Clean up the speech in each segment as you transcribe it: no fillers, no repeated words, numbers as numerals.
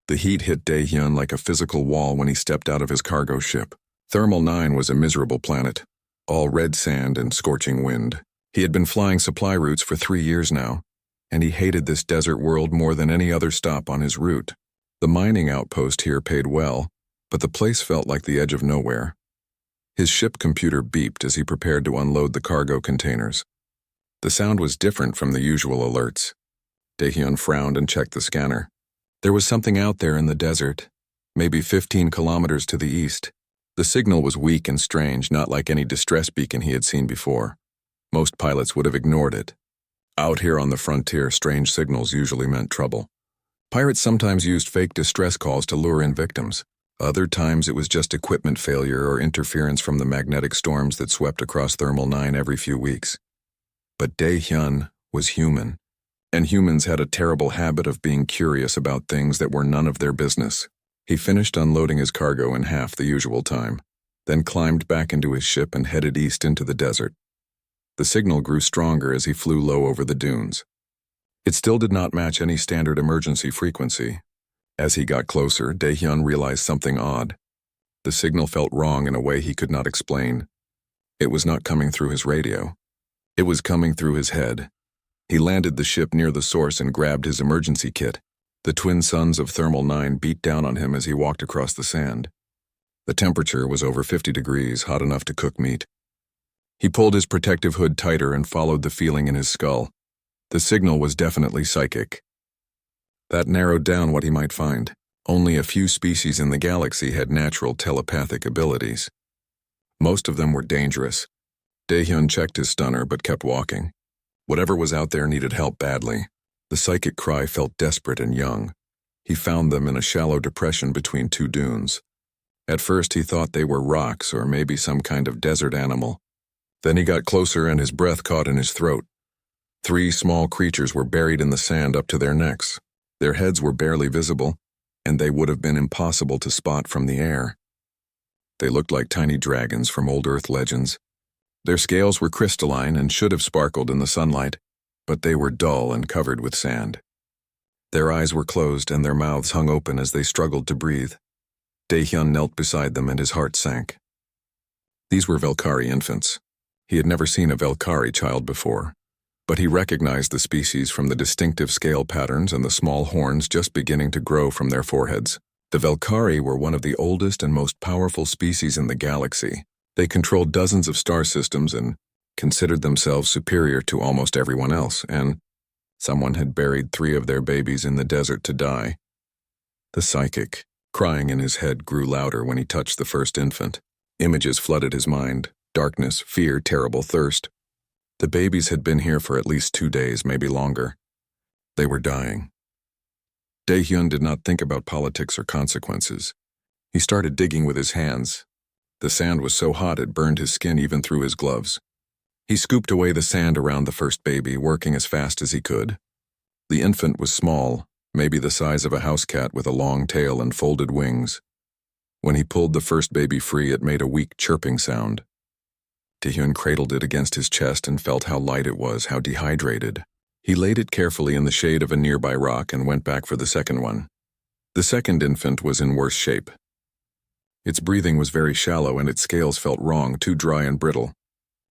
The heat hit Daehyun like a physical wall when he stepped out of his cargo ship. Thermal 9 was a miserable planet, all red sand and scorching wind. He had been flying supply routes for 3 years now, and he hated this desert world more than any other stop on his route. The mining outpost here paid well, but the place felt like the edge of nowhere. His ship computer beeped as he prepared to unload the cargo containers. The sound was different from the usual alerts. Daehyun frowned and checked the scanner. There was something out there in the desert, maybe 15 kilometers to the east. The signal was weak and strange, not like any distress beacon he had seen before. Most pilots would have ignored it. Out here on the frontier, strange signals usually meant trouble. Pirates sometimes used fake distress calls to lure in victims. Other times it was just equipment failure or interference from the magnetic storms that swept across Thermal 9 every few weeks. But Daehyun was human, and humans had a terrible habit of being curious about things that were none of their business. He finished unloading his cargo in half the usual time, then climbed back into his ship and headed east into the desert. The signal grew stronger as he flew low over the dunes. It still did not match any standard emergency frequency. As he got closer, Daehyun realized something odd. The signal felt wrong in a way he could not explain. It was not coming through his radio. It was coming through his head. He landed the ship near the source and grabbed his emergency kit. The twin suns of Thermal 9 beat down on him as he walked across the sand. The temperature was over 50 degrees, hot enough to cook meat. He pulled his protective hood tighter and followed the feeling in his skull. The signal was definitely psychic. That narrowed down what he might find. Only a few species in the galaxy had natural telepathic abilities. Most of them were dangerous. Daehyun checked his stunner but kept walking. Whatever was out there needed help badly. The psychic cry felt desperate and young. He found them in a shallow depression between two dunes. At first he thought they were rocks or maybe some kind of desert animal. Then he got closer and his breath caught in his throat. 3 small creatures were buried in the sand up to their necks. Their heads were barely visible, and they would have been impossible to spot from the air. They looked like tiny dragons from old Earth legends. Their scales were crystalline and should have sparkled in the sunlight, but they were dull and covered with sand. Their eyes were closed and their mouths hung open as they struggled to breathe. Daehyun knelt beside them and his heart sank. These were Velkari infants. He had never seen a Velkari child before, but he recognized the species from the distinctive scale patterns and the small horns just beginning to grow from their foreheads. The Velkari were one of the oldest and most powerful species in the galaxy. They controlled dozens of star systems and considered themselves superior to almost everyone else, and someone had buried 3 of their babies in the desert to die. The psychic, crying in his head, grew louder when he touched the first infant. Images flooded his mind: darkness, fear, terrible thirst. The babies had been here for at least 2 days, maybe longer. They were dying. Daehyun did not think about politics or consequences. He started digging with his hands. The sand was so hot it burned his skin even through his gloves. He scooped away the sand around the first baby, working as fast as he could. The infant was small, maybe the size of a house cat with a long tail and folded wings. When he pulled the first baby free, it made a weak chirping sound. Daehyun cradled it against his chest and felt how light it was, how dehydrated. He laid it carefully in the shade of a nearby rock and went back for the second one. The second infant was in worse shape. Its breathing was very shallow and its scales felt wrong, too dry and brittle.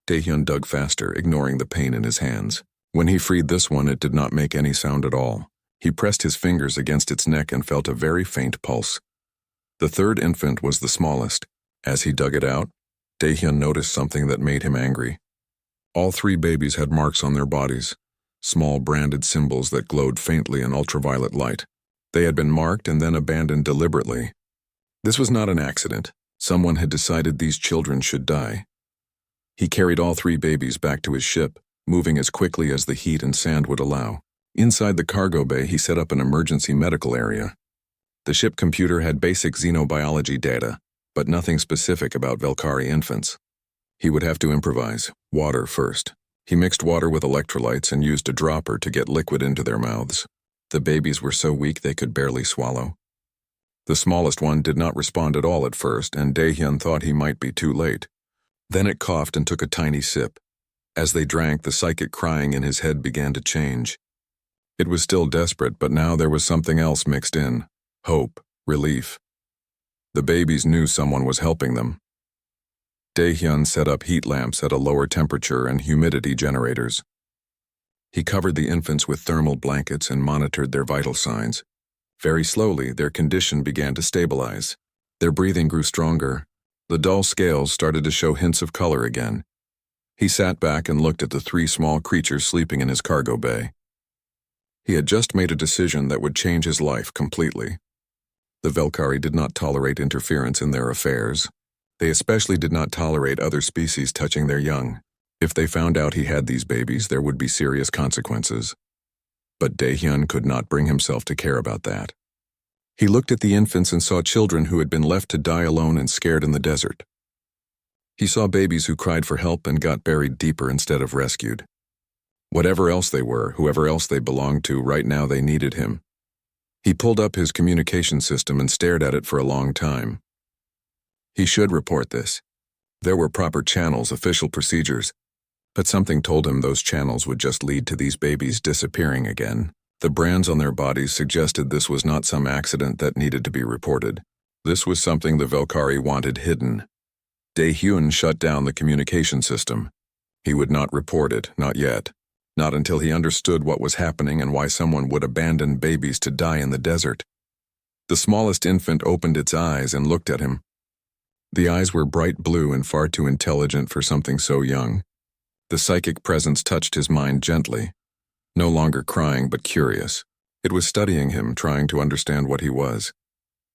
Daehyun dug faster, ignoring the pain in his hands. When he freed this one, it did not make any sound at all. He pressed his fingers against its neck and felt a very faint pulse. The third infant was the smallest. As he dug it out, Daehyun noticed something that made him angry. All 3 babies had marks on their bodies, small branded symbols that glowed faintly in ultraviolet light. They had been marked and then abandoned deliberately. This was not an accident. Someone had decided these children should die. He carried all 3 babies back to his ship, moving as quickly as the heat and sand would allow. Inside the cargo bay, he set up an emergency medical area. The ship computer had basic xenobiology data, but nothing specific about Velkari infants. He would have to improvise. Water first. He mixed water with electrolytes and used a dropper to get liquid into their mouths. The babies were so weak they could barely swallow. The smallest one did not respond at all at first, and Daehyun thought he might be too late. Then it coughed and took a tiny sip. As they drank, the psychic crying in his head began to change. It was still desperate, but now there was something else mixed in. hope, relief. The babies knew someone was helping them. Dae-hyun set up heat lamps at a lower temperature and humidity generators. He covered the infants with thermal blankets and monitored their vital signs. Very slowly, their condition began to stabilize. Their breathing grew stronger. The dull scales started to show hints of color again. He sat back and looked at the 3 small creatures sleeping in his cargo bay. He had just made a decision that would change his life completely. The Velkari did not tolerate interference in their affairs. They especially did not tolerate other species touching their young. If they found out he had these babies, there would be serious consequences. But Dae-hyun could not bring himself to care about that. He looked at the infants and saw children who had been left to die alone and scared in the desert. He saw babies who cried for help and got buried deeper instead of rescued. Whatever else they were, whoever else they belonged to, right now they needed him. He pulled up his communication system and stared at it for a long time. He should report this. There were proper channels, official procedures, but something told him those channels would just lead to these babies disappearing again. The brands on their bodies suggested this was not some accident that needed to be reported. This was something the Velkari wanted hidden. Dae-hyun shut down the communication system. He would not report it, not yet. Not until he understood what was happening and why someone would abandon babies to die in the desert. The smallest infant opened its eyes and looked at him. The eyes were bright blue and far too intelligent for something so young. The psychic presence touched his mind gently. No longer crying, but curious. It was studying him, trying to understand what he was.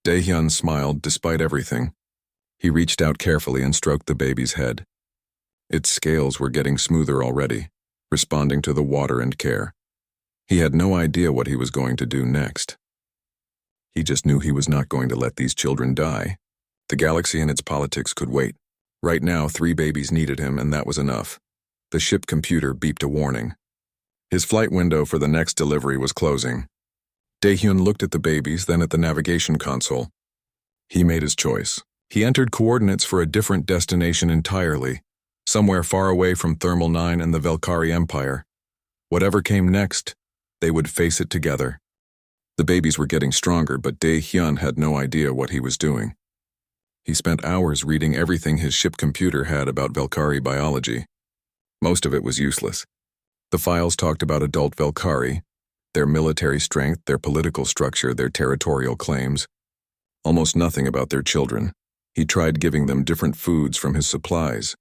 Dae-hyun smiled despite everything. He reached out carefully and stroked the baby's head. Its scales were getting smoother already, responding to the water and care. He had no idea what he was going to do next. He just knew he was not going to let these children die. The galaxy and its politics could wait. Right now, 3 babies needed him, and that was enough. The ship computer beeped a warning. His flight window for the next delivery was closing. Dae-hyun looked at the babies, then at the navigation console. He made his choice. He entered coordinates for a different destination entirely, somewhere far away from Thermal 9 and the Velkari Empire. Whatever came next, they would face it together. The babies were getting stronger, but Dae-hyun had no idea what he was doing. He spent hours reading everything his ship computer had about Velkari biology. Most of it was useless. The files talked about adult Velkari, their military strength, their political structure, their territorial claims. Almost nothing about their children. He tried giving them different foods from his supplies.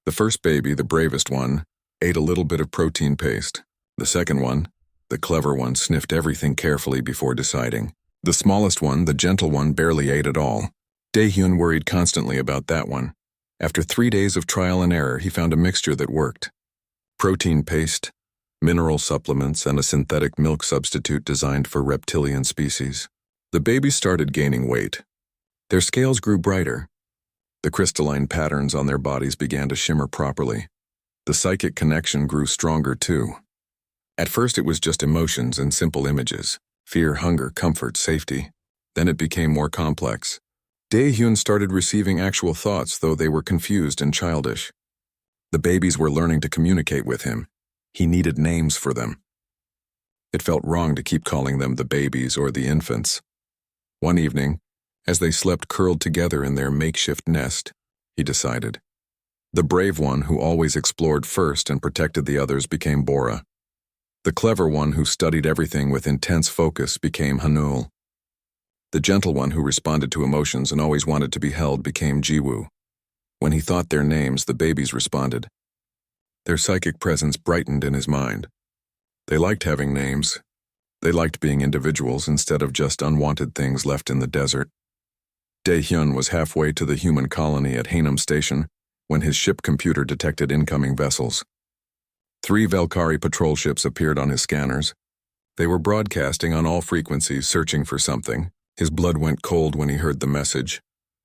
The first baby, the bravest one, ate a little bit of protein paste. The second one, the clever one, sniffed everything carefully before deciding. The smallest one, the gentle one, barely ate at all. Dae-hyun worried constantly about that one. After 3 days of trial and error, he found a mixture that worked. Protein paste, mineral supplements, and a synthetic milk substitute designed for reptilian species. The babies started gaining weight. Their scales grew brighter. The crystalline patterns on their bodies began to shimmer properly. The psychic connection grew stronger too. At first it was just emotions and simple images: fear, hunger, comfort, safety. Then it became more complex. Dae-hyun started receiving actual thoughts, though they were confused and childish. The babies were learning to communicate with him. He needed names for them. It felt wrong to keep calling them the babies or the infants. One evening, as they slept curled together in their makeshift nest, he decided. The brave one who always explored first and protected the others became Bora. The clever one who studied everything with intense focus became Hanul. The gentle one who responded to emotions and always wanted to be held became Jiwoo. When he thought their names, the babies responded. Their psychic presence brightened in his mind. They liked having names. They liked being individuals instead of just unwanted things left in the desert. Dae-hyun was halfway to the human colony at Haenam Station when his ship computer detected incoming vessels. 3 Velkari patrol ships appeared on his scanners. They were broadcasting on all frequencies, searching for something. His blood went cold when he heard the message.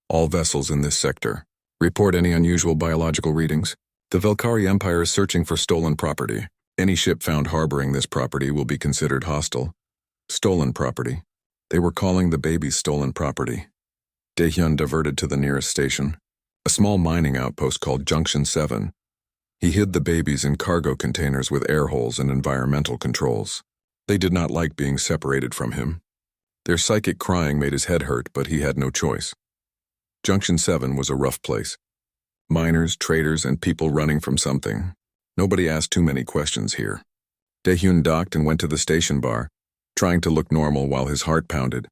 All vessels in this sector. Report any unusual biological readings. The Velkari Empire is searching for stolen property. Any ship found harboring this property will be considered hostile. Stolen property. They were calling the babies stolen property. Dae-hyun diverted to the nearest station, a small mining outpost called Junction 7. He hid the babies in cargo containers with air holes and environmental controls. They did not like being separated from him. Their psychic crying made his head hurt, but he had no choice. Junction 7 was a rough place. Miners, traders, and people running from something. Nobody asked too many questions here. Daehyun docked and went to the station bar, trying to look normal while his heart pounded.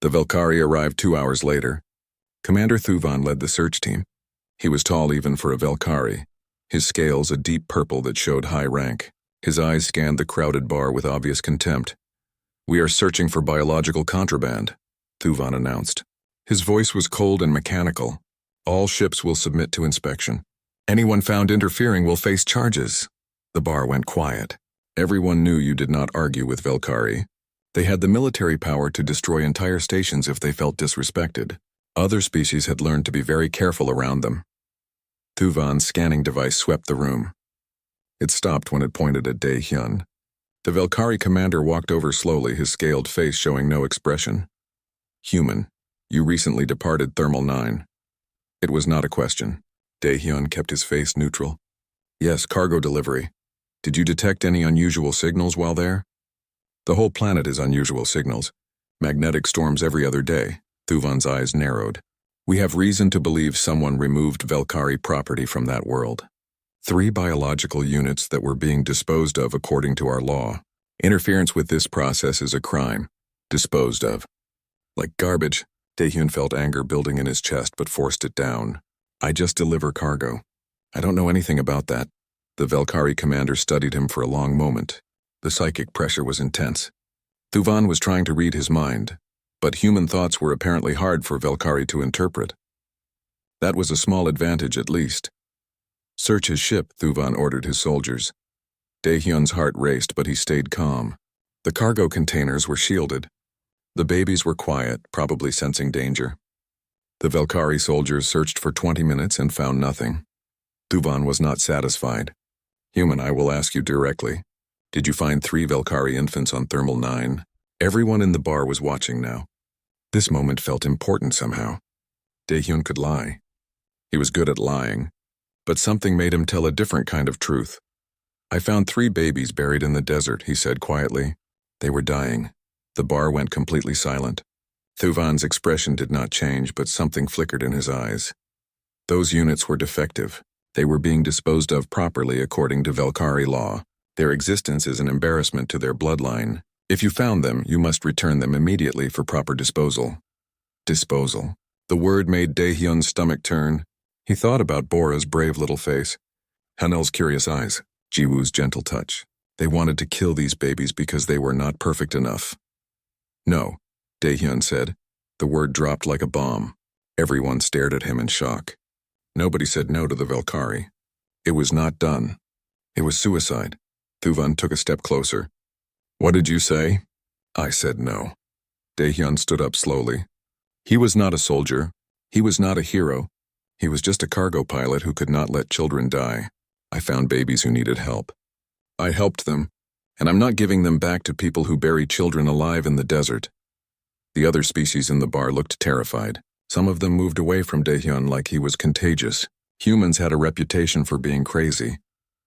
The Valkyrie arrived 2 hours later. Commander Thuvan led the search team. He was tall even for a Valkyrie, his scales a deep purple that showed high rank. His eyes scanned the crowded bar with obvious contempt. "We are searching for biological contraband," Thuvan announced. His voice was cold and mechanical. "All ships will submit to inspection. Anyone found interfering will face charges." The bar went quiet. Everyone knew you did not argue with Valkyrie. They had the military power to destroy entire stations if they felt disrespected. Other species had learned to be very careful around them. Thuvan's scanning device swept the room. It stopped when it pointed at Daehyun. The Valkyrie commander walked over slowly, his scaled face showing no expression. "Human, you recently departed Thermal 9. It was not a question." Daehyun kept his face neutral. "Yes, cargo delivery. Did you detect any unusual signals while there?" "The whole planet is unusual signals. Magnetic storms every other day." Thuvan's eyes narrowed. "We have reason to believe someone removed Valkyrie property from that world. 3 biological units that were being disposed of according to our law. Interference with this process is a crime. Disposed of. Like garbage." Daehyun felt anger building in his chest but forced it down. "I just deliver cargo. I don't know anything about that." The Valkyrie commander studied him for a long moment. The psychic pressure was intense. Thuvan was trying to read his mind, but human thoughts were apparently hard for Valkyrie to interpret. That was a small advantage at least. "Search his ship," Thuvan ordered his soldiers. Daehyun's heart raced, but he stayed calm. The cargo containers were shielded. The babies were quiet, probably sensing danger. The Valkyrie soldiers searched for 20 minutes and found nothing. Thuvan was not satisfied. "Human, I will ask you directly. Did you find 3 Valkyrie infants on Thermal 9? Everyone in the bar was watching now. This moment felt important somehow. Daehyun could lie. He was good at lying, but something made him tell a different kind of truth. "I found 3 babies buried in the desert," he said quietly. "They were dying." The bar went completely silent. Thuvan's expression did not change, but something flickered in his eyes. Those units were defective. They were being disposed of properly according to Valkyrie law. Their existence is an embarrassment to their bloodline. If you found them, you must return them immediately for proper disposal. Disposal. The word made Daehyun's stomach turn. He thought about Bora's brave little face, Hanel's curious eyes, Jiwoo's gentle touch. They wanted to kill these babies because they were not perfect enough. "No," Daehyun said. The word dropped like a bomb. Everyone stared at him in shock. Nobody said no to the Valkyrie. It was not done. It was suicide. Thuvan took a step closer. "What did you say?" "I said no." Daehyun stood up slowly. He was not a soldier. He was not a hero. He was just a cargo pilot who could not let children die. I found babies who needed help. I helped them, and I'm not giving them back to people who bury children alive in the desert. The other species in the bar looked terrified. Some of them moved away from Daehyun like he was contagious. Humans had a reputation for being crazy.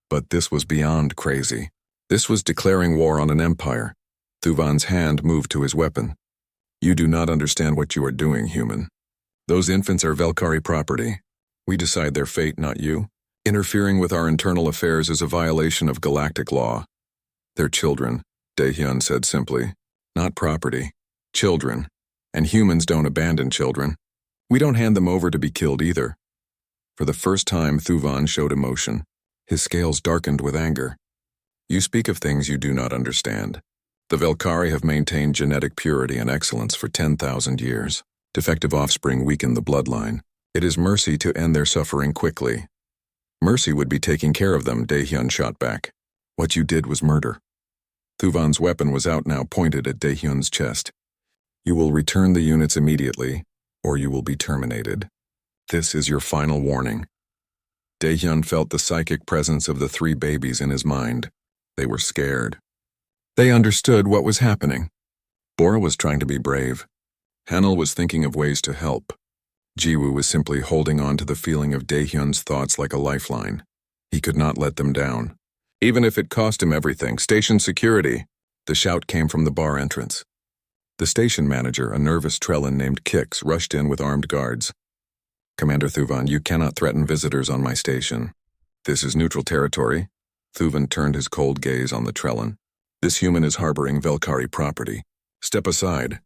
But this was beyond crazy. This was declaring war on an empire. Thuvan's hand moved to his weapon. "You do not understand what you are doing, human. Those infants are Valkyrie property. We decide their fate, not you. Interfering with our internal affairs is a violation of galactic law." "They're children," Daehyun said simply. "Not property. Children. And humans don't abandon children. We don't hand them over to be killed either." For the first time, Thuvan showed emotion. His scales darkened with anger. "You speak of things you do not understand. The Valkyrie have maintained genetic purity and excellence for 10,000 years. Defective offspring weaken the bloodline. It is mercy to end their suffering quickly." "Mercy would be taking care of them," Daehyun shot back. "What you did was murder." Thuvan's weapon was out now, pointed at Daehyun's chest. "You will return the units immediately, or you will be terminated. This is your final warning." Daehyun felt the psychic presence of the 3 babies in his mind. They were scared. They understood what was happening. Bora was trying to be brave. Hanel was thinking of ways to help. Jiwoo was simply holding on to the feeling of Daehyun's thoughts like a lifeline. He could not let them down. Even if it cost him everything. "Station security!" The shout came from the bar entrance. The station manager, a nervous Trellin named Kix, rushed in with armed guards. "Commander Thuvan, you cannot threaten visitors on my station. This is neutral territory." Thuvan turned his cold gaze on the Trellin. "This human is harboring Velkari property. Step aside."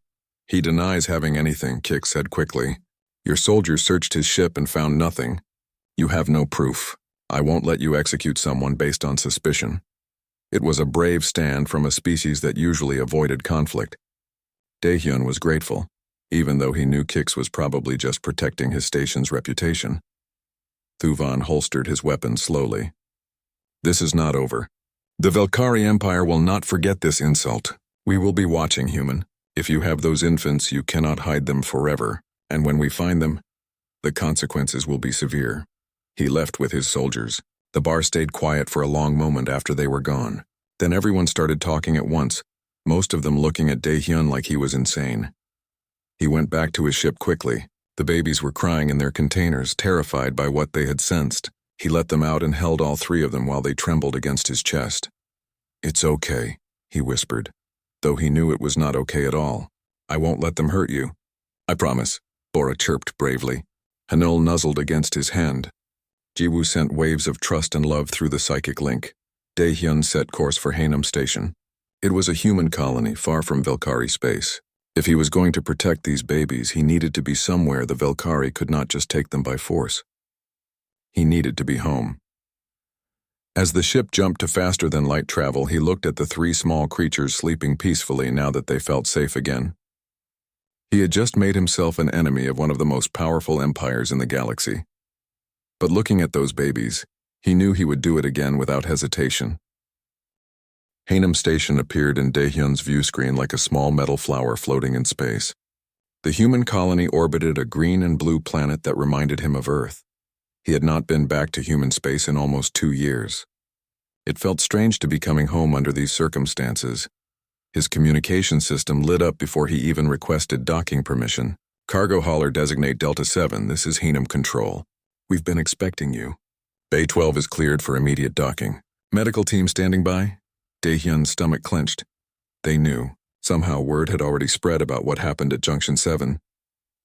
"He denies having anything," Kix said quickly. "Your soldiers searched his ship and found nothing. You have no proof. I won't let you execute someone based on suspicion." It was a brave stand from a species that usually avoided conflict. Daehyun was grateful, even though he knew Kix was probably just protecting his station's reputation. Thuvan holstered his weapon slowly. "This is not over. The Velkari Empire will not forget this insult. We will be watching, human. If you have those infants, you cannot hide them forever, and when we find them, the consequences will be severe." He left with his soldiers. The bar stayed quiet for a long moment after they were gone. Then everyone started talking at once, most of them looking at Daehyun like he was insane. He went back to his ship quickly. The babies were crying in their containers, terrified by what they had sensed. He let them out and held all three of them while they trembled against his chest. "It's okay," he whispered, though he knew it was not okay at all. "I won't let them hurt you. I promise," Bora chirped bravely. Hanul nuzzled against his hand. Jiwoo sent waves of trust and love through the psychic link. Daehyun set course for Haenam Station. It was a human colony far from Velkari space. If he was going to protect these babies, he needed to be somewhere the Velkari could not just take them by force. He needed to be home. As the ship jumped to faster-than-light travel, he looked at the three small creatures sleeping peacefully now that they felt safe again. He had just made himself an enemy of one of the most powerful empires in the galaxy. But looking at those babies, he knew he would do it again without hesitation. Haenam Station appeared in Daehyun's view screen like a small metal flower floating in space. The human colony orbited a green and blue planet that reminded him of Earth. He had not been back to human space in almost 2 years. It felt strange to be coming home under these circumstances. His communication system lit up before he even requested docking permission. "Cargo hauler designate Delta 7, this is Haenam Control. We've been expecting you. Bay 12 is cleared for immediate docking. Medical team standing by?" Daehyun's stomach clenched. They knew. Somehow word had already spread about what happened at Junction 7.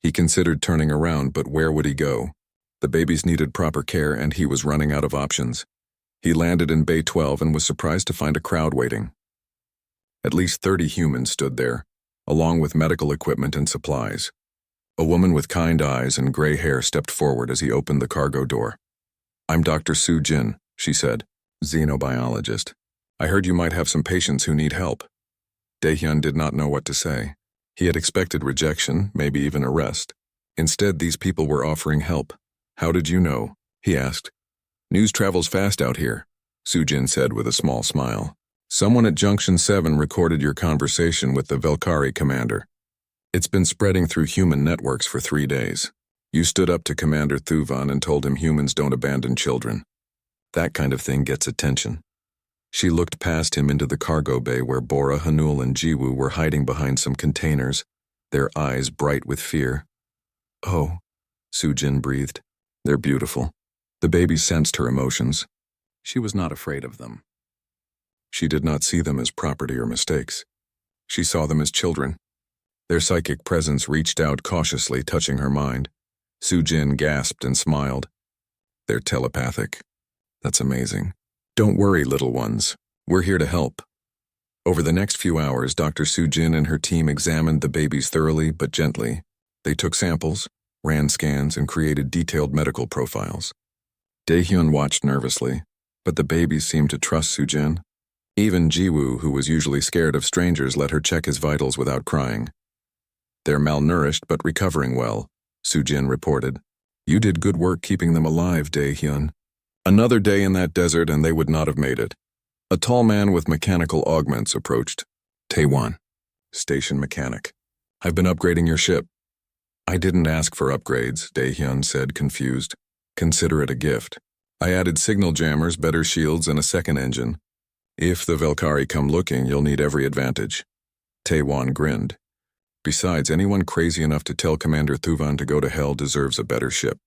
He considered turning around, but where would he go? The babies needed proper care, and he was running out of options. He landed in Bay 12 and was surprised to find a crowd waiting. At least 30 humans stood there, along with medical equipment and supplies. A woman with kind eyes and gray hair stepped forward as he opened the cargo door. "I'm Dr. Soo Jin," she said, "xenobiologist. I heard you might have some patients who need help." Daehyun did not know what to say. He had expected rejection, maybe even arrest. Instead, these people were offering help. "How did you know?" he asked. "News travels fast out here," Soo-jin said with a small smile. "Someone at Junction 7 recorded your conversation with the Velkari commander. It's been spreading through human networks for 3 days. You stood up to Commander Thuvan and told him humans don't abandon children. That kind of thing gets attention." She looked past him into the cargo bay where Bora, Hanul, and Jiwoo were hiding behind some containers, their eyes bright with fear. "Oh," Soo-jin breathed. "They're beautiful." The baby sensed her emotions. She was not afraid of them. She did not see them as property or mistakes. She saw them as children. Their psychic presence reached out cautiously, touching her mind. Soo-jin gasped and smiled. "They're telepathic. That's amazing. Don't worry, little ones. We're here to help." Over the next few hours, Dr. Soo-jin and her team examined the babies thoroughly but gently. They took samples, ran scans, and created detailed medical profiles. Daehyun watched nervously, but the babies seemed to trust Soo-jin. Even Jiwoo, who was usually scared of strangers, let her check his vitals without crying. "They're malnourished but recovering well," Soo-jin reported. "You did good work keeping them alive, Daehyun." Another day in that desert and they would not have made it. A tall man with mechanical augments approached. "Taewon, station mechanic. I've been upgrading your ship." "I didn't ask for upgrades," Daehyun said, confused. "Consider it a gift. I added signal jammers, better shields, and a second engine. If the Velkari come looking, you'll need every advantage." Taewon grinned. "Besides, anyone crazy enough to tell Commander Thuvan to go to hell deserves a better ship."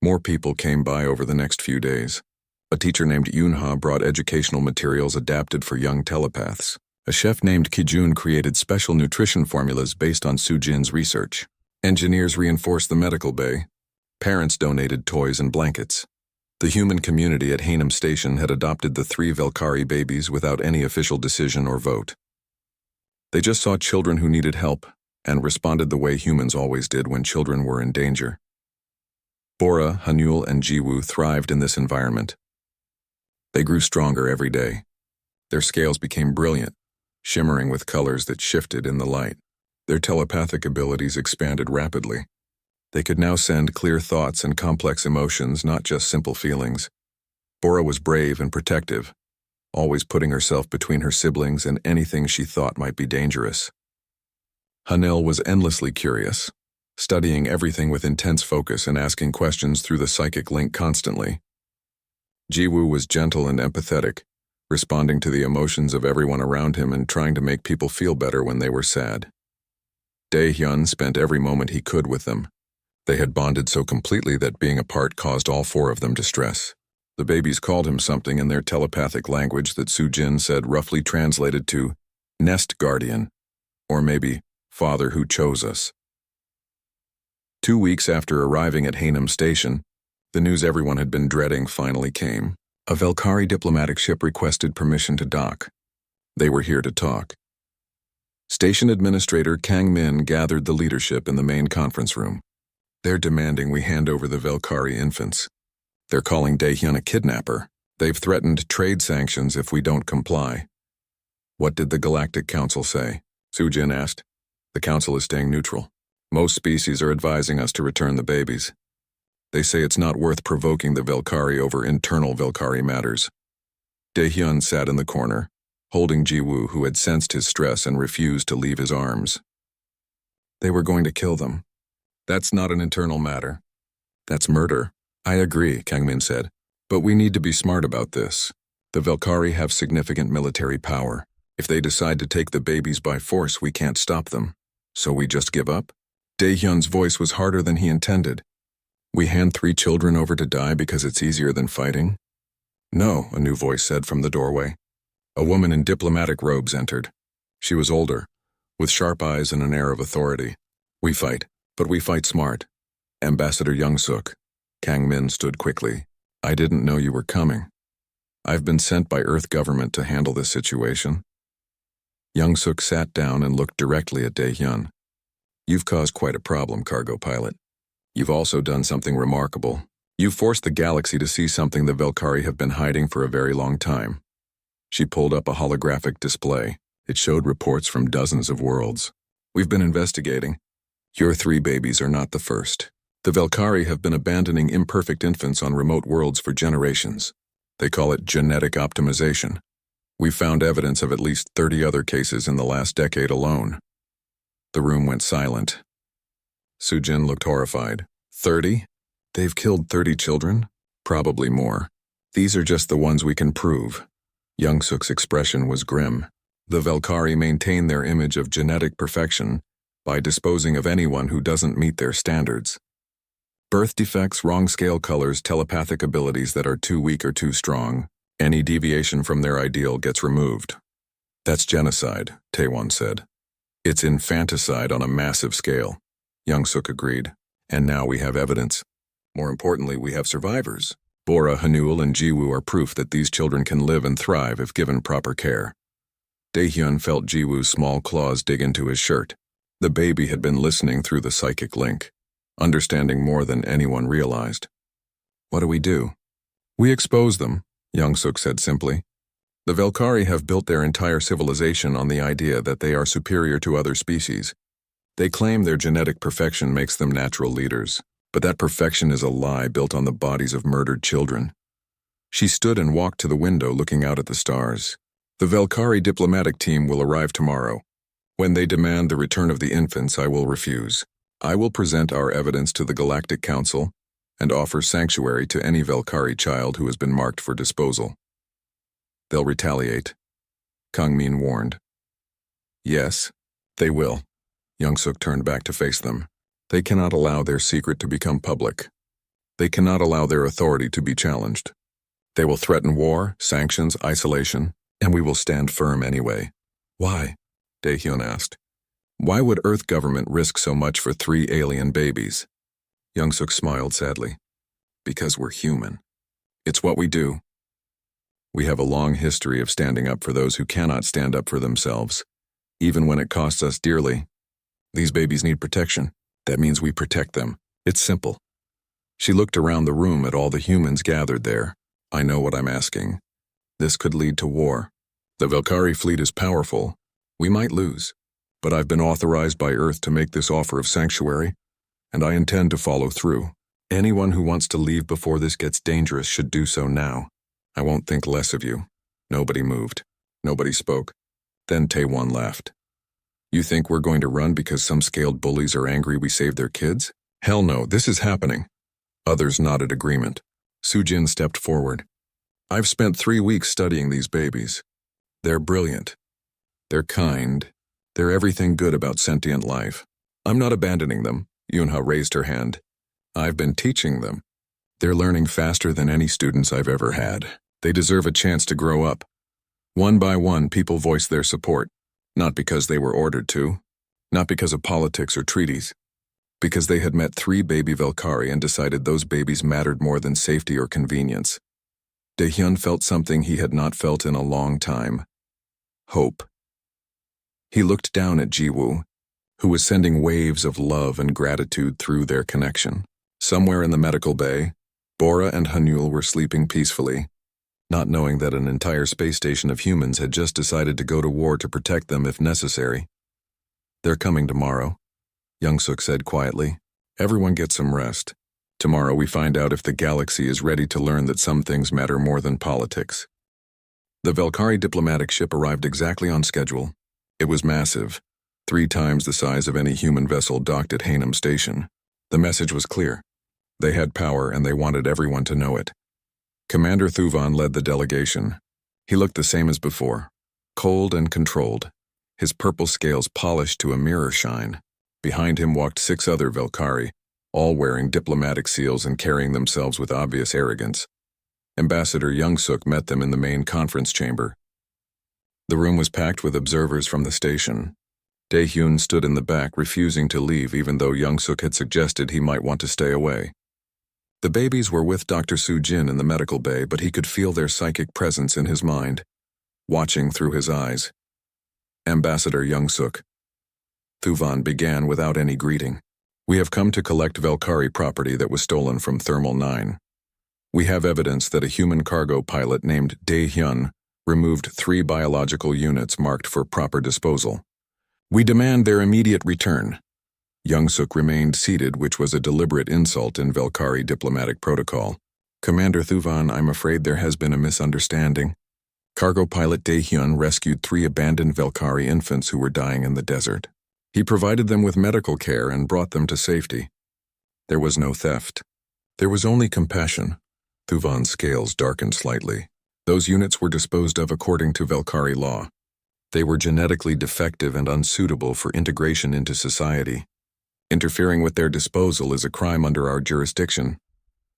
More people came by over the next few days. A teacher named Yoonha brought educational materials adapted for young telepaths. A chef named Kijun created special nutrition formulas based on Sujin's research. Engineers reinforced the medical bay. Parents donated toys and blankets. The human community at Hainham Station had adopted the 3 Velkari babies without any official decision or vote. They just saw children who needed help and responded the way humans always did when children were in danger. Bora, Hanul, and Jiwoo thrived in this environment. They grew stronger every day. Their scales became brilliant, shimmering with colors that shifted in the light. Their telepathic abilities expanded rapidly. They could now send clear thoughts and complex emotions, not just simple feelings. Bora was brave and protective, always putting herself between her siblings and anything she thought might be dangerous. Hanil was endlessly curious, studying everything with intense focus and asking questions through the psychic link constantly. Jiwoo was gentle and empathetic, responding to the emotions of everyone around him and trying to make people feel better when they were sad. Dae-hyun spent every moment he could with them. They had bonded so completely that being apart caused all 4 of them distress. The babies called him something in their telepathic language that Sujin said roughly translated to nest guardian, or maybe father who chose us. 2 weeks after arriving at Hainham Station, the news everyone had been dreading finally came. A Velkari diplomatic ship requested permission to dock. They were here to talk. Station Administrator Kang Min gathered the leadership in the main conference room. They're demanding we hand over the Velkari infants. They're calling Dae-hyun a kidnapper. They've threatened trade sanctions if we don't comply. What did the Galactic Council say? Sujin asked. The Council is staying neutral. Most species are advising us to return the babies. They say it's not worth provoking the Velkari over internal Velkari matters. Dae-hyun sat in the corner, holding Jiwoo, who had sensed his stress and refused to leave his arms. They were going to kill them. That's not an internal matter. That's murder. I agree, Kangmin said. But we need to be smart about this. The Velkari have significant military power. If they decide to take the babies by force, we can't stop them. So we just give up? Dae-hyun's voice was harder than he intended. We hand 3 children over to die because it's easier than fighting? No, a new voice said from the doorway. A woman in diplomatic robes entered. She was older, with sharp eyes and an air of authority. We fight, but we fight smart. Ambassador Young-suk. Kang Min stood quickly. I didn't know you were coming. I've been sent by Earth government to handle this situation. Young-suk sat down and looked directly at Dae-hyun. You've caused quite a problem, cargo pilot. You've also done something remarkable. You've forced the galaxy to see something the Velkari have been hiding for a very long time. She pulled up a holographic display. It showed reports from dozens of worlds. We've been investigating. Your 3 babies are not the first. The Velkari have been abandoning imperfect infants on remote worlds for generations. They call it genetic optimization. We've found evidence of at least 30 other cases in the last decade alone. The room went silent. Sujin looked horrified. 30? They've killed 30 children? Probably more. These are just the ones we can prove. Young-suk's expression was grim. The Velkari maintain their image of genetic perfection by disposing of anyone who doesn't meet their standards. Birth defects, wrong scale colors, telepathic abilities that are too weak or too strong. Any deviation from their ideal gets removed. That's genocide, Taewon said. It's infanticide on a massive scale. Young-suk agreed. And now we have evidence. More importantly, we have survivors. Bora, Hanul, and Jiwoo are proof that these children can live and thrive if given proper care. Dae-hyun felt Jiwoo's small claws dig into his shirt. The baby had been listening through the psychic link, understanding more than anyone realized. What do we do? We expose them, Young-suk said simply. The Velkari have built their entire civilization on the idea that they are superior to other species. They claim their genetic perfection makes them natural leaders, but that perfection is a lie built on the bodies of murdered children. She stood and walked to the window looking out at the stars. The Velkari diplomatic team will arrive tomorrow. When they demand the return of the infants, I will refuse. I will present our evidence to the Galactic Council and offer sanctuary to any Velkari child who has been marked for disposal. They'll retaliate, Kang Min warned. Yes, they will. Young-suk turned back to face them. They cannot allow their secret to become public. They cannot allow their authority to be challenged. They will threaten war, sanctions, isolation, and we will stand firm anyway. Why? Daehyun asked. Why would Earth government risk so much for 3 alien babies? Young-suk smiled sadly. Because we're human. It's what we do. We have a long history of standing up for those who cannot stand up for themselves, even when it costs us dearly. These babies need protection. That means we protect them. It's simple. She looked around the room at all the humans gathered there. I know what I'm asking. This could lead to war. The Valkyrie fleet is powerful. We might lose. But I've been authorized by Earth to make this offer of sanctuary, and I intend to follow through. Anyone who wants to leave before this gets dangerous should do so now. I won't think less of you. Nobody moved. Nobody spoke. Then Taewon laughed. You think we're going to run because some scaled bullies are angry we saved their kids? Hell no, this is happening. Others nodded agreement. Soo-jin stepped forward. I've spent 3 weeks studying these babies. They're brilliant. They're kind. They're everything good about sentient life. I'm not abandoning them. Yoonha raised her hand. I've been teaching them. They're learning faster than any students I've ever had. They deserve a chance to grow up. One by one, people voiced their support. Not because they were ordered to. Not because of politics or treaties. Because they had met 3 baby Valkyrie and decided those babies mattered more than safety or convenience. Daehyun felt something he had not felt in a long time. Hope. He looked down at Jiwoo, who was sending waves of love and gratitude through their connection. Somewhere in the medical bay, Bora and Hanul were sleeping peacefully, not knowing that an entire space station of humans had just decided to go to war to protect them if necessary. They're coming tomorrow, Young-suk said quietly. Everyone get some rest. Tomorrow we find out if the galaxy is ready to learn that some things matter more than politics. The Valkyrie diplomatic ship arrived exactly on schedule. It was massive, 3 times the size of any human vessel docked at Hainham Station. The message was clear. They had power and they wanted everyone to know it. Commander Thuvan led the delegation. He looked the same as before, cold and controlled, his purple scales polished to a mirror shine. Behind him walked 6 other Valkyrie, all wearing diplomatic seals and carrying themselves with obvious arrogance. Ambassador Young-suk met them in the main conference chamber. The room was packed with observers from the station. Daehyun stood in the back, refusing to leave even though Young-suk had suggested he might want to stay away. The babies were with Dr. Soo-jin in the medical bay, but he could feel their psychic presence in his mind, watching through his eyes. Ambassador Young-suk. Thuvan began without any greeting. We have come to collect Valkyrie property that was stolen from Thermal 9. We have evidence that a human cargo pilot named Daehyun removed 3 biological units marked for proper disposal. We demand their immediate return. Young-suk remained seated, which was a deliberate insult in Valkyrie diplomatic protocol. Commander Thuvan, I'm afraid there has been a misunderstanding. Cargo pilot Daehyun rescued 3 abandoned Valkyrie infants who were dying in the desert. He provided them with medical care and brought them to safety. There was no theft. There was only compassion. Thuvan's scales darkened slightly. Those units were disposed of according to Valkyrie law. They were genetically defective and unsuitable for integration into society. Interfering with their disposal is a crime under our jurisdiction.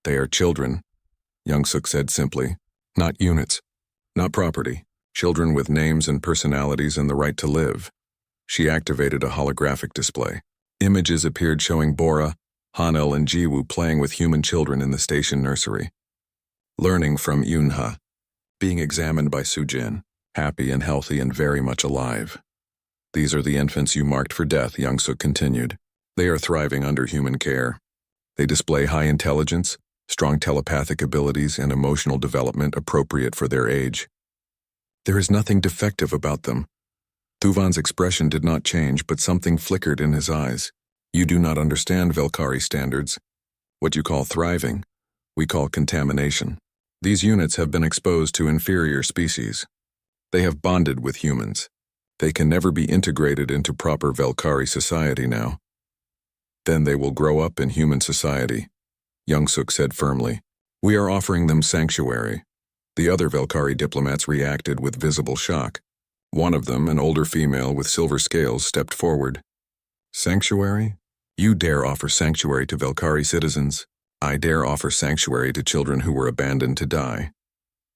They are children, Young-suk said simply. Not units. Not property. Children with names and personalities and the right to live. She activated a holographic display. Images appeared showing Bora, Hanel, and Jiwoo playing with human children in the station nursery. Learning from Yoonha. Being examined by Soo-jin. Happy and healthy and very much alive. These are the infants you marked for death, Young-suk continued. They are thriving under human care. They display high intelligence, strong telepathic abilities, and emotional development appropriate for their age. There is nothing defective about them. Thuvan's expression did not change, but something flickered in his eyes. You do not understand Valkyrie standards. What you call thriving, we call contamination. These units have been exposed to inferior species. They have bonded with humans. They can never be integrated into proper Valkyrie society now. Then they will grow up in human society, Young-suk said firmly. We are offering them sanctuary. The other Valkyrie diplomats reacted with visible shock. One of them, an older female with silver scales, stepped forward. Sanctuary? You dare offer sanctuary to Valkyrie citizens? I dare offer sanctuary to children who were abandoned to die.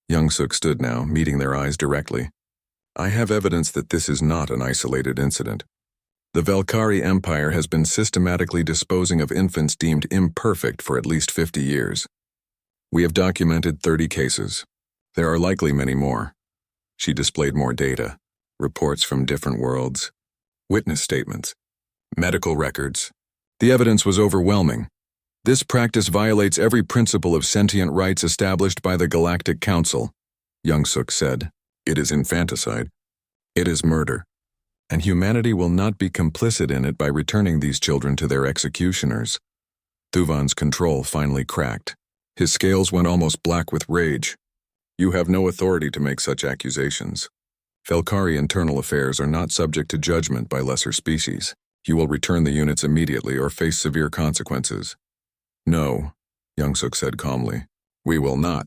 Young-suk stood now, meeting their eyes directly. I have evidence that this is not an isolated incident. The Velkari Empire has been systematically disposing of infants deemed imperfect for at least 50 years. We have documented 30 cases. There are likely many more. She displayed more data, reports from different worlds, witness statements, medical records. The evidence was overwhelming. This practice violates every principle of sentient rights established by the Galactic Council, Young-suk said. It is infanticide. It is murder. And humanity will not be complicit in it by returning these children to their executioners. Thuvan's control finally cracked. His scales went almost black with rage. You have no authority to make such accusations. Velkari internal affairs are not subject to judgment by lesser species. You will return the units immediately or face severe consequences. No, Young-suk said calmly. We will not.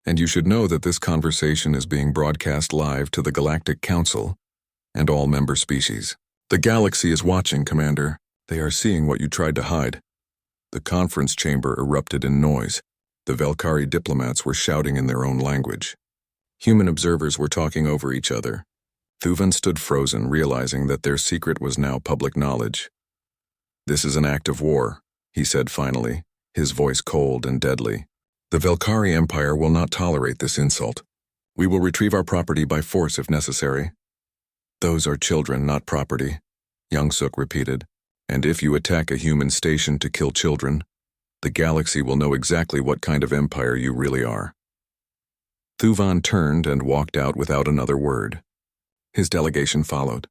And you should know that this conversation is being broadcast live to the Galactic Council and all member species. The galaxy is watching, Commander. They are seeing what you tried to hide. The conference chamber erupted in noise. The Velkari diplomats were shouting in their own language. Human observers were talking over each other. Thuvan stood frozen, realizing that their secret was now public knowledge. This is an act of war, he said finally, his voice cold and deadly. The Velkari Empire will not tolerate this insult. We will retrieve our property by force if necessary. Those are children, not property, Young-suk repeated. And if you attack a human station to kill children, the galaxy will know exactly what kind of empire you really are. Thuvan turned and walked out without another word. His delegation followed.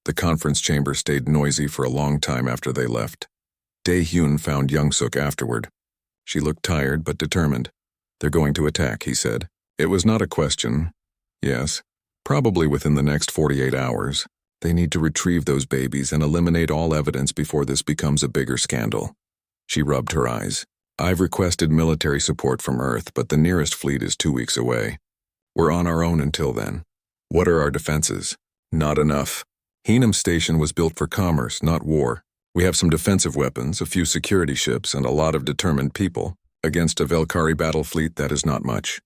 The conference chamber stayed noisy for a long time after they left. Dae-hyun found Young-suk afterward. She looked tired but determined. They're going to attack, he said. It was not a question. Yes, probably within the next 48 hours. They need to retrieve those babies and eliminate all evidence before this becomes a bigger scandal. She rubbed her eyes. I've requested military support from Earth, but the nearest fleet is 2 weeks away. We're on our own until then. What are our defenses? Not enough. Heenam Station was built for commerce, not war. We have some defensive weapons, a few security ships, and a lot of determined people. Against a Velkari battle fleet, that is not much.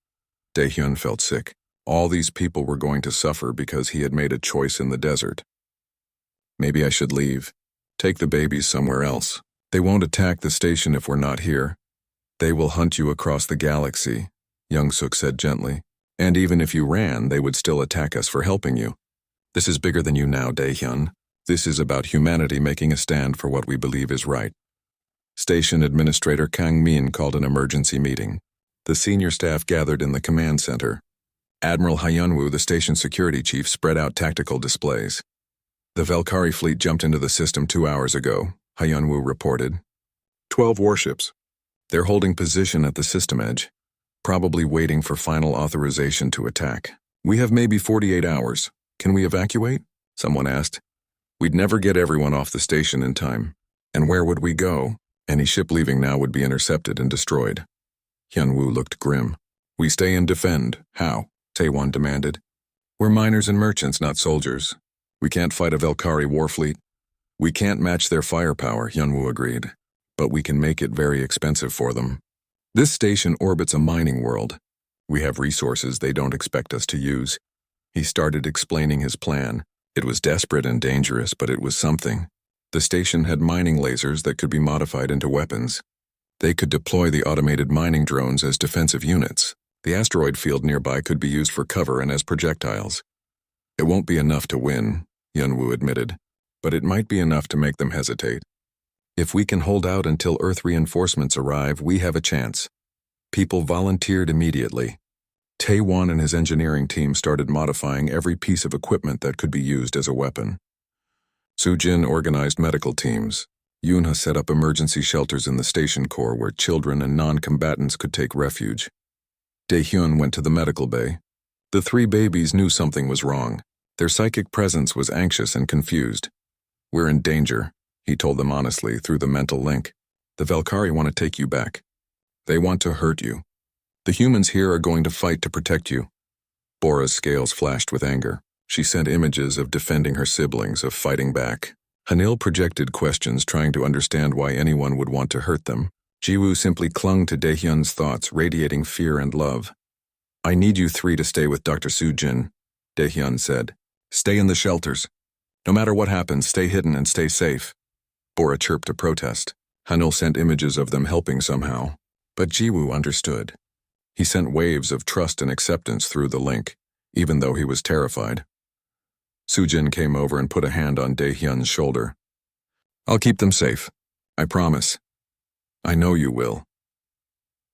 Dae-hyun felt sick. All these people were going to suffer because he had made a choice in the desert. Maybe I should leave. Take the babies somewhere else. They won't attack the station if we're not here. They will hunt you across the galaxy, Young-suk said gently. And even if you ran, they would still attack us for helping you. This is bigger than you now, Dae-hyun. This is about humanity making a stand for what we believe is right. Station Administrator Kang Min called an emergency meeting. The senior staff gathered in the command center. Admiral Hyunwoo, the station security chief, spread out tactical displays. The Velkari fleet jumped into the system 2 hours ago, Hyunwoo reported. 12 warships. They're holding position at the system edge, probably waiting for final authorization to attack. We have maybe 48 hours. Can we evacuate? Someone asked. We'd never get everyone off the station in time. And where would we go? Any ship leaving now would be intercepted and destroyed. Hyunwoo looked grim. We stay and defend. How? Taewon demanded. We're miners and merchants, not soldiers. We can't fight a Velkari war fleet. We can't match their firepower, Hyunwoo agreed. But we can make it very expensive for them. This station orbits a mining world. We have resources they don't expect us to use. He started explaining his plan. It was desperate and dangerous, but it was something. The station had mining lasers that could be modified into weapons. They could deploy the automated mining drones as defensive units. The asteroid field nearby could be used for cover and as projectiles. It won't be enough to win, Hyunwoo admitted, but it might be enough to make them hesitate. If we can hold out until Earth reinforcements arrive, we have a chance. People volunteered immediately. Taewon and his engineering team started modifying every piece of equipment that could be used as a weapon. Soo-jin organized medical teams. Yoonha set up emergency shelters in the station core where children and non-combatants could take refuge. Dae-hyun went to the medical bay. The 3 babies knew something was wrong. Their psychic presence was anxious and confused. We're in danger, he told them honestly through the mental link. The Velkari want to take you back. They want to hurt you. The humans here are going to fight to protect you. Bora's scales flashed with anger. She sent images of defending her siblings, of fighting back. Hanil projected questions trying to understand why anyone would want to hurt them. Jiwoo simply clung to Dae-hyun's thoughts, radiating fear and love. I need you 3 to stay with Dr. Soo-jin, Dae-hyun said. Stay in the shelters. No matter what happens, stay hidden and stay safe. Bora chirped to protest. Hanul sent images of them helping somehow. But Jiwoo understood. He sent waves of trust and acceptance through the link, even though he was terrified. Sujin came over and put a hand on Daehyun's shoulder. I'll keep them safe. I promise. I know you will.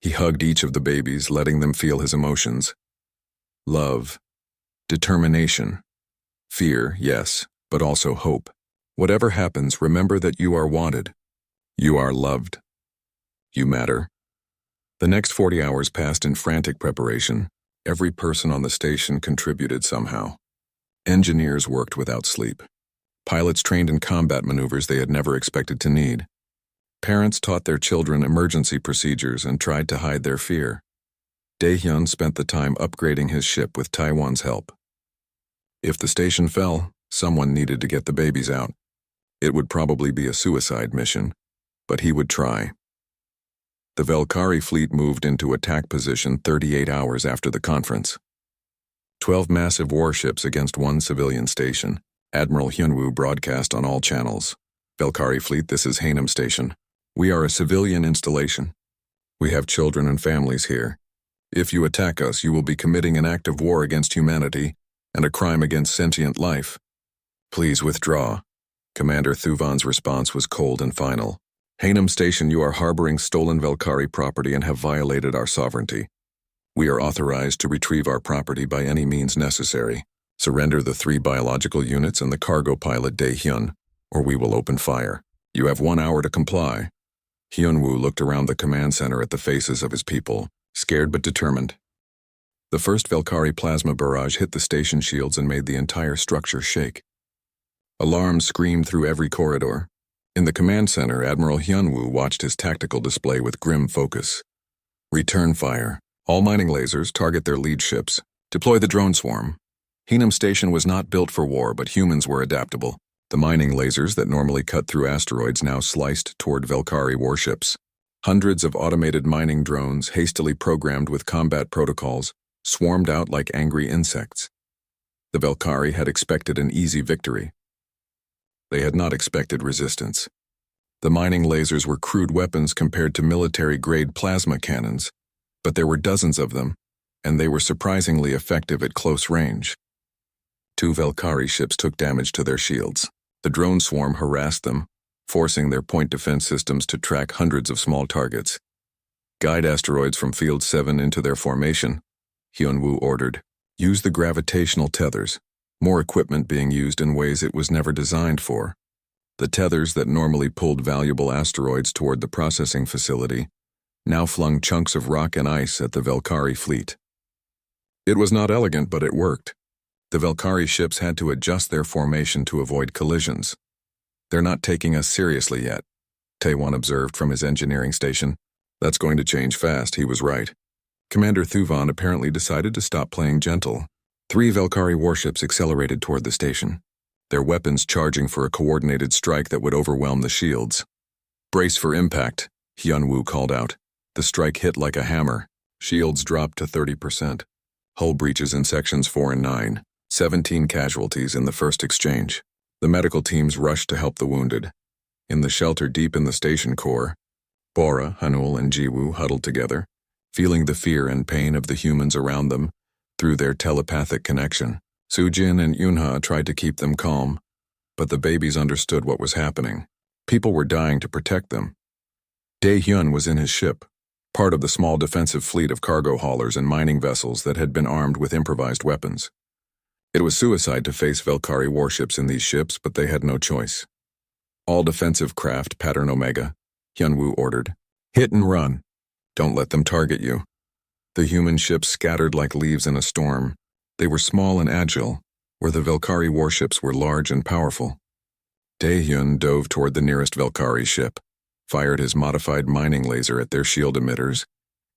He hugged each of the babies, letting them feel his emotions. Love. Determination. Fear, yes, but also hope. Whatever happens, remember that you are wanted. You are loved. You matter. The next 40 hours passed in frantic preparation. Every person on the station contributed somehow. Engineers worked without sleep. Pilots trained in combat maneuvers they had never expected to need. Parents taught their children emergency procedures and tried to hide their fear. Daehyun spent the time upgrading his ship with Taiwan's help. If the station fell, someone needed to get the babies out. It would probably be a suicide mission, but he would try. The Valkyrie fleet moved into attack position 38 hours after the conference. 12 massive warships against one civilian station. Admiral Hyunwoo broadcast on all channels. Valkyrie fleet, this is Haenam Station. We are a civilian installation. We have children and families here. If you attack us, you will be committing an act of war against humanity and a crime against sentient life. Please withdraw. Commander Thuvan's response was cold and final. Haenam Station, you are harboring stolen Valkyrie property and have violated our sovereignty. We are authorized to retrieve our property by any means necessary. Surrender the 3 biological units and the cargo pilot Daehyun, or we will open fire. You have 1 hour to comply. Hyunwoo looked around the command center at the faces of his people, scared but determined. The first Valkyrie plasma barrage hit the station shields and made the entire structure shake. Alarms screamed through every corridor. In the command center, Admiral Hyunwoo watched his tactical display with grim focus. Return fire. All mining lasers target their lead ships. Deploy the drone swarm. Haenam Station was not built for war, but humans were adaptable. The mining lasers that normally cut through asteroids now sliced toward Valkyrie warships. Hundreds of automated mining drones, hastily programmed with combat protocols, swarmed out like angry insects. The Valkyrie had expected an easy victory. They had not expected resistance. The mining lasers were crude weapons compared to military-grade plasma cannons, but there were dozens of them, and they were surprisingly effective at close range. 2 Valkyrie ships took damage to their shields. The drone swarm harassed them, forcing their point defense systems to track hundreds of small targets. Guide asteroids from Field 7 into their formation, Hyunwoo ordered. Use the gravitational tethers, more equipment being used in ways it was never designed for. The tethers that normally pulled valuable asteroids toward the processing facility now flung chunks of rock and ice at the Valkyrie fleet. It was not elegant, but it worked. The Valkyrie ships had to adjust their formation to avoid collisions. They're not taking us seriously yet, Taewon observed from his engineering station. That's going to change fast, he was right. Commander Thuvan apparently decided to stop playing gentle. 3 Valkyrie warships accelerated toward the station, their weapons charging for a coordinated strike that would overwhelm the shields. Brace for impact, Hyunwoo called out. The strike hit like a hammer. Shields dropped to 30%. Hull breaches in sections 4 and 9. 17 casualties in the first exchange. The medical teams rushed to help the wounded. In the shelter deep in the station core, Bora, Hanul, and Jiwoo huddled together, feeling the fear and pain of the humans around them through their telepathic connection. Sujin and Yunha tried to keep them calm, but the babies understood what was happening. People were dying to protect them. Daehyun was in his ship, part of the small defensive fleet of cargo haulers and mining vessels that had been armed with improvised weapons. It was suicide to face Valkyrie warships in these ships, but they had no choice. All defensive craft, pattern Omega, Hyunwoo ordered. Hit and run. Don't let them target you. The human ships scattered like leaves in a storm. They were small and agile, where the Valkyrie warships were large and powerful. Daehyun dove toward the nearest Valkyrie ship, fired his modified mining laser at their shield emitters,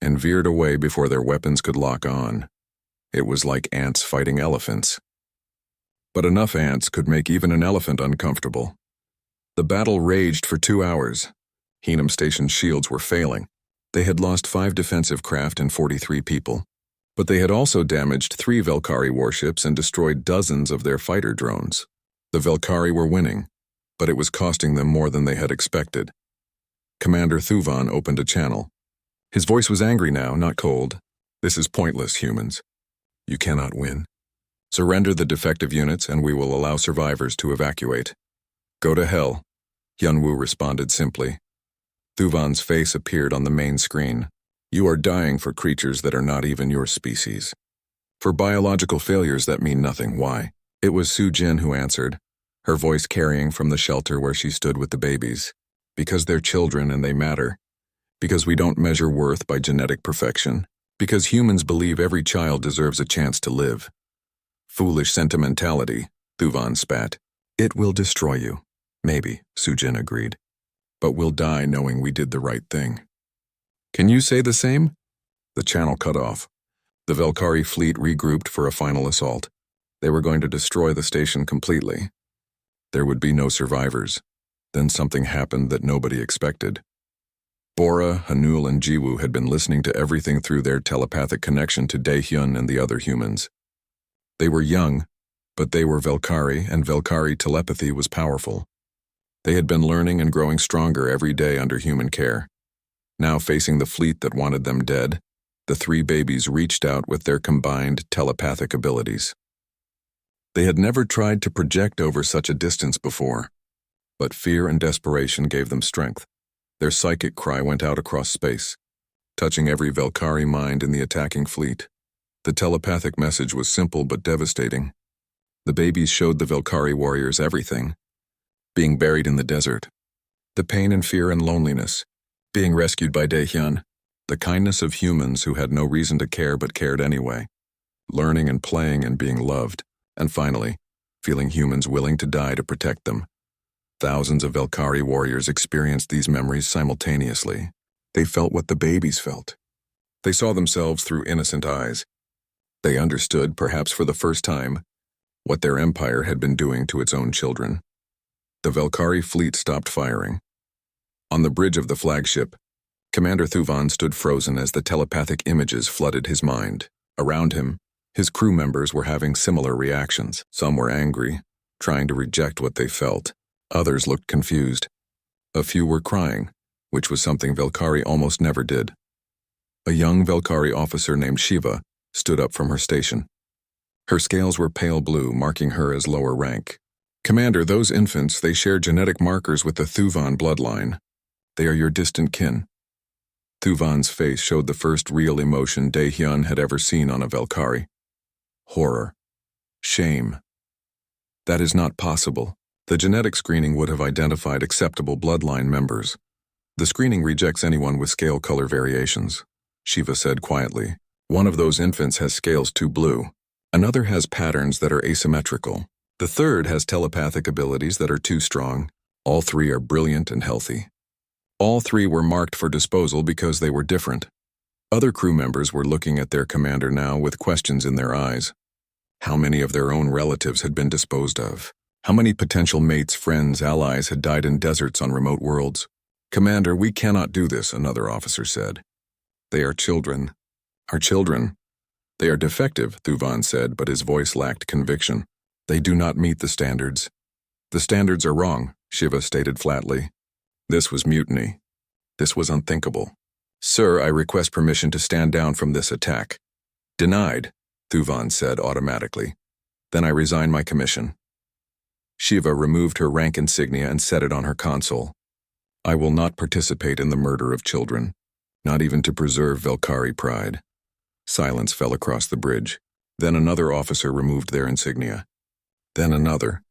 and veered away before their weapons could lock on. It was like ants fighting elephants. But enough ants could make even an elephant uncomfortable. The battle raged for 2 hours. Haenam Station's shields were failing. They had lost 5 defensive craft and 43 people. But they had also damaged 3 Velkari warships and destroyed dozens of their fighter drones. The Velkari were winning, but it was costing them more than they had expected. Commander Thuvan opened a channel. His voice was angry now, not cold. This is pointless, humans. You cannot win. Surrender the defective units and we will allow survivors to evacuate. Go to hell, Yunwu responded simply. Thuvan's face appeared on the main screen. You are dying for creatures that are not even your species. For biological failures that mean nothing. Why? It was Su Jin who answered, her voice carrying from the shelter where she stood with the babies. Because they're children and they matter. Because we don't measure worth by genetic perfection. Because humans believe every child deserves a chance to live. Foolish sentimentality, Thuvan spat. It will destroy you. Maybe, Su Jin agreed. But we'll die knowing we did the right thing. Can you say the same? The channel cut off. The Velkari fleet regrouped for a final assault. They were going to destroy the station completely. There would be no survivors. Then something happened that nobody expected. Bora, Hanul, and Jiwoo had been listening to everything through their telepathic connection to Daehyun and the other humans. They were young, but they were Velkari, and Velkari telepathy was powerful. They had been learning and growing stronger every day under human care. Now facing the fleet that wanted them dead, the 3 babies reached out with their combined telepathic abilities. They had never tried to project over such a distance before, but fear and desperation gave them strength. Their psychic cry went out across space, touching every Velkari mind in the attacking fleet. The telepathic message was simple but devastating. The babies showed the Velkari warriors everything. Being buried in the desert. The pain and fear and loneliness. Being rescued by Daehyun. The kindness of humans who had no reason to care but cared anyway. Learning and playing and being loved. And finally, feeling humans willing to die to protect them. Thousands of Velkari warriors experienced these memories simultaneously. They felt what the babies felt. They saw themselves through innocent eyes. They understood, perhaps for the first time, what their empire had been doing to its own children. The Velkari fleet stopped firing. On the bridge of the flagship, Commander Thuvan stood frozen as the telepathic images flooded his mind. Around him, his crew members were having similar reactions. Some were angry, trying to reject what they felt. Others looked confused. A few were crying, which was something Velkari almost never did. A young Velkari officer named Shiva stood up from her station. Her scales were pale blue, marking her as lower rank. Commander, those infants, they share genetic markers with the Thuvan bloodline. They are your distant kin. Thuvan's face showed the first real emotion Daehyun had ever seen on a Velkari. Horror. Shame. That is not possible. The genetic screening would have identified acceptable bloodline members. The screening rejects anyone with scale color variations, Shiva said quietly. One of those infants has scales too blue. Another has patterns that are asymmetrical. The third has telepathic abilities that are too strong. All 3 are brilliant and healthy. All 3 were marked for disposal because they were different. Other crew members were looking at their commander now with questions in their eyes. How many of their own relatives had been disposed of? How many potential mates, friends, allies had died in deserts on remote worlds? Commander, we cannot do this, another officer said. They are children. Our children. They are defective, Thuvan said, but his voice lacked conviction. They do not meet the standards. The standards are wrong, Shiva stated flatly. This was mutiny. This was unthinkable. Sir, I request permission to stand down from this attack. Denied, Thuvan said automatically. Then I resign my commission. Shiva removed her rank insignia and set it on her console. I will not participate in the murder of children, not even to preserve Velkari pride. Silence fell across the bridge. Then another officer removed their insignia. Then another.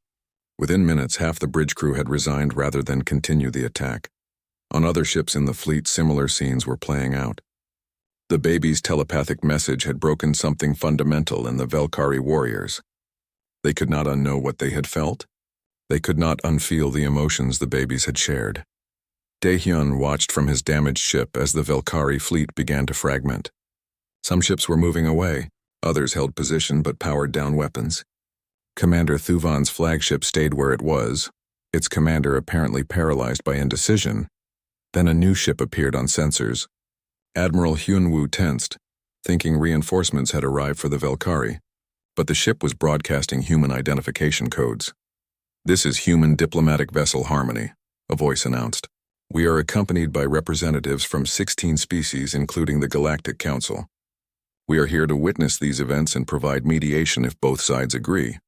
Within minutes, half the bridge crew had resigned rather than continue the attack. On other ships in the fleet, similar scenes were playing out. The baby's telepathic message had broken something fundamental in the Velkari warriors. They could not unknow what they had felt. They could not unfeel the emotions the babies had shared. Daehyun watched from his damaged ship as the Velkari fleet began to fragment. Some ships were moving away, others held position but powered down weapons. Commander Thuvan's flagship stayed where it was, its commander apparently paralyzed by indecision. Then a new ship appeared on sensors. Admiral Hyunwoo tensed. thinking reinforcements had arrived for the Velkari, but the ship was broadcasting human identification codes. "This is Human Diplomatic Vessel Harmony," a voice announced. "We are accompanied by representatives from 16 species, including the Galactic Council. We are here to witness these events and provide mediation if both sides agree."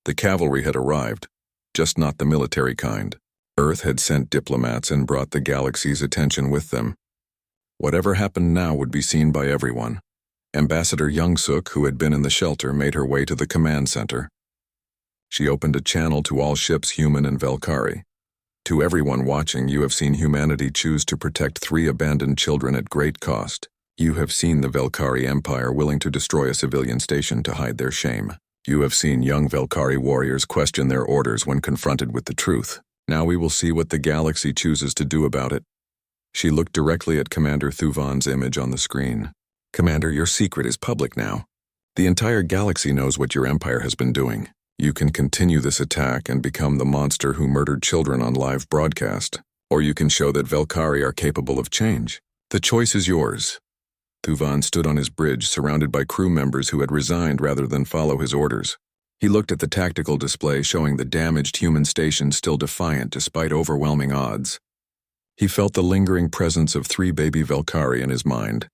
The cavalry had arrived, just not the military kind. Earth had sent diplomats and brought the galaxy's attention with them. Whatever happened now would be seen by everyone. Ambassador Youngsuk, who had been in the shelter, made her way to the command center. She opened a channel to all ships, human and Velkari. "To everyone watching, you have seen humanity choose to protect 3 abandoned children at great cost. You have seen the Velkari Empire willing to destroy a civilian station to hide their shame. You have seen young Velkari warriors question their orders when confronted with the truth. Now we will see what the galaxy chooses to do about it." She looked directly at Commander Thuvan's image on the screen. "Commander, your secret is public now. The entire galaxy knows what your empire has been doing. You can continue this attack and become the monster who murdered children on live broadcast, or you can show that Velkari are capable of change. The choice is yours." Thuvan stood on his bridge, surrounded by crew members who had resigned rather than follow his orders. He looked at the tactical display showing the damaged human station still defiant despite overwhelming odds. He felt the lingering presence of 3 baby Velkari in his mind,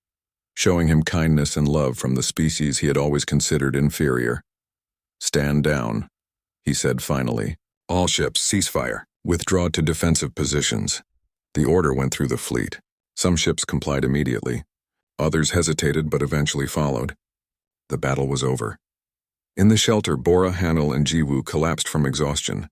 showing him kindness and love from the species he had always considered inferior. "Stand down," he said finally. "All ships, cease fire. Withdraw to defensive positions." The order went through the fleet. Some ships complied immediately. Others hesitated but eventually followed. The battle was over. In the shelter, Bora, Hanel, and Jiwoo collapsed from exhaustion.